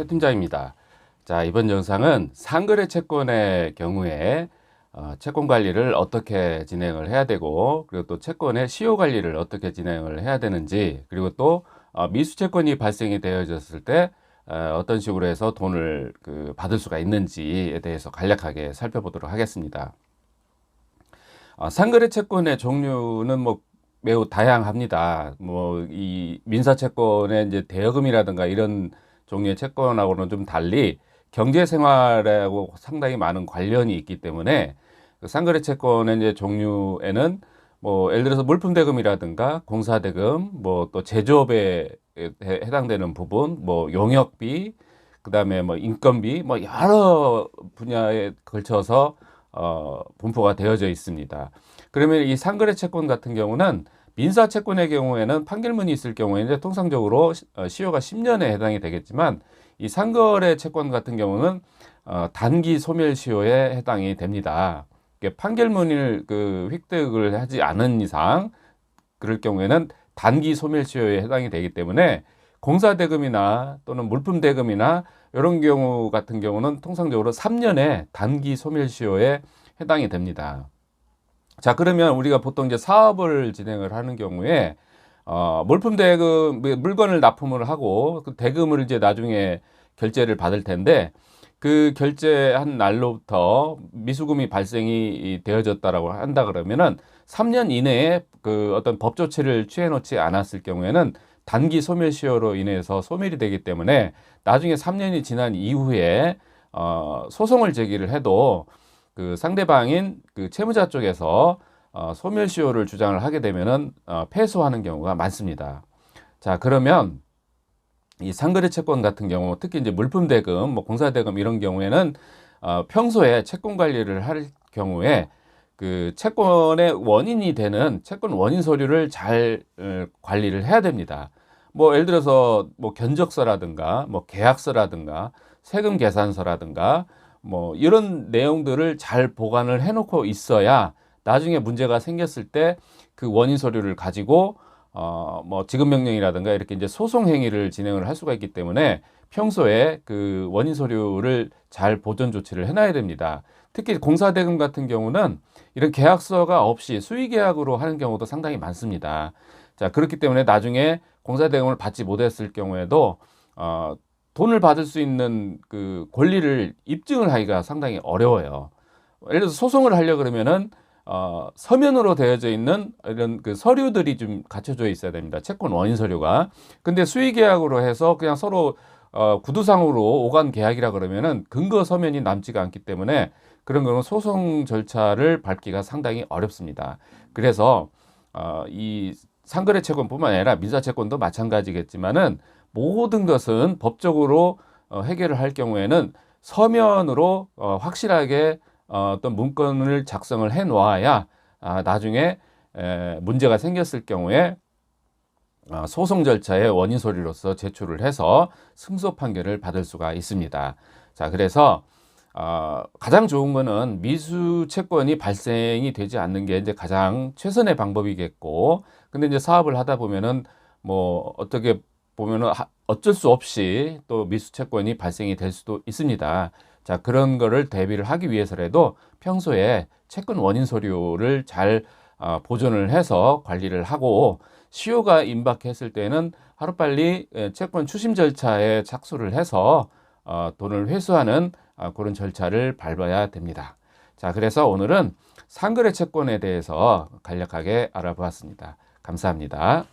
최 팀장입니다. 자, 이번 영상은 상거래 채권의 경우에 채권 관리를 어떻게 진행을 해야 되고, 그리고 또 채권의 시효 관리를 어떻게 진행을 해야 되는지, 그리고 또 미수 채권이 발생이 되어졌을 때 어떤 식으로 해서 돈을 받을 수가 있는지에 대해서 간략하게 살펴보도록 하겠습니다. 상거래 채권의 종류는 매우 다양합니다. 이 민사채권의 이제 대여금이라든가 이런 종류의 채권하고는 좀 달리 경제생활하고 상당히 많은 관련이 있기 때문에 그 상거래 채권의 이제 종류에는 예를 들어서 물품대금이라든가 공사대금, 또 제조업에 해당되는 부분, 용역비, 그다음에 인건비, 여러 분야에 걸쳐서 분포가 되어져 있습니다. 그러면 이 상거래 채권 같은 경우는 민사 채권의 경우에는 판결문이 있을 경우에는 통상적으로 시효가 10년에 해당이 되겠지만, 이 상거래 채권 같은 경우는 단기 소멸시효에 해당이 됩니다. 판결문을 획득을 하지 않은 이상 그럴 경우에는 단기 소멸시효에 해당이 되기 때문에 공사대금이나 또는 물품대금이나 이런 경우 같은 경우는 통상적으로 3년의 단기 소멸시효에 해당이 됩니다. 자, 그러면 우리가 보통 이제 사업을 진행을 하는 경우에 물품 대금, 물건을 납품을 하고 그 대금을 이제 나중에 결제를 받을 텐데, 그 결제한 날로부터 미수금이 발생이 되어졌다라고 한다 그러면은 3년 이내에 어떤 법 조치를 취해 놓지 않았을 경우에는 단기 소멸시효로 인해서 소멸이 되기 때문에 나중에 3년이 지난 이후에 소송을 제기를 해도 상대방인 채무자 쪽에서 소멸시효를 주장을 하게 되면은 패소하는 경우가 많습니다. 자, 그러면 이 상거래 채권 같은 경우, 특히 이제 물품대금, 공사대금 이런 경우에는 평소에 채권 관리를 할 경우에 채권의 원인이 되는 채권 원인 서류를 잘 관리를 해야 됩니다. 예를 들어서 견적서라든가 계약서라든가 세금 계산서라든가 이런 내용들을 잘 보관을 해놓고 있어야 나중에 문제가 생겼을 때 그 원인 서류를 가지고 지급 명령이라든가 이렇게 이제 소송 행위를 진행을 할 수가 있기 때문에 평소에 그 원인 서류를 잘 보존 조치를 해놔야 됩니다. 특히 공사대금 같은 경우는 이런 계약서가 없이 수의 계약으로 하는 경우도 상당히 많습니다. 자, 그렇기 때문에 나중에 공사대금을 받지 못했을 경우에도 돈을 받을 수 있는 그 권리를 입증을 하기가 상당히 어려워요. 예를 들어서 소송을 하려 그러면은 서면으로 되어져 있는 이런 서류들이 좀 갖춰져 있어야 됩니다. 채권 원인 서류가. 근데 수의 계약으로 해서 그냥 서로 구두상으로 오간 계약이라 그러면은 근거 서면이 남지가 않기 때문에 그런 거는 소송 절차를 밟기가 상당히 어렵습니다. 그래서 이 상거래 채권뿐만 아니라 민사 채권도 마찬가지겠지만은 모든 것은 법적으로 해결을 할 경우에는 서면으로 확실하게 어떤 문건을 작성을 해 놓아야 나중에 문제가 생겼을 경우에 소송 절차의 원인 서류로서 제출을 해서 승소 판결을 받을 수가 있습니다. 자, 그래서 가장 좋은 거는 미수 채권이 발생이 되지 않는 게 이제 가장 최선의 방법이겠고, 근데 이제 사업을 하다 보면은 어떻게 보면은 어쩔 수 없이 또 미수 채권이 발생이 될 수도 있습니다. 자, 그런 거를 대비를 하기 위해서라도 평소에 채권 원인 서류를 잘 보존을 해서 관리를 하고, 시효가 임박했을 때는 하루빨리 채권 추심 절차에 착수를 해서 돈을 회수하는 그런 절차를 밟아야 됩니다. 자, 그래서 오늘은 상거래 채권에 대해서 간략하게 알아보았습니다. 감사합니다.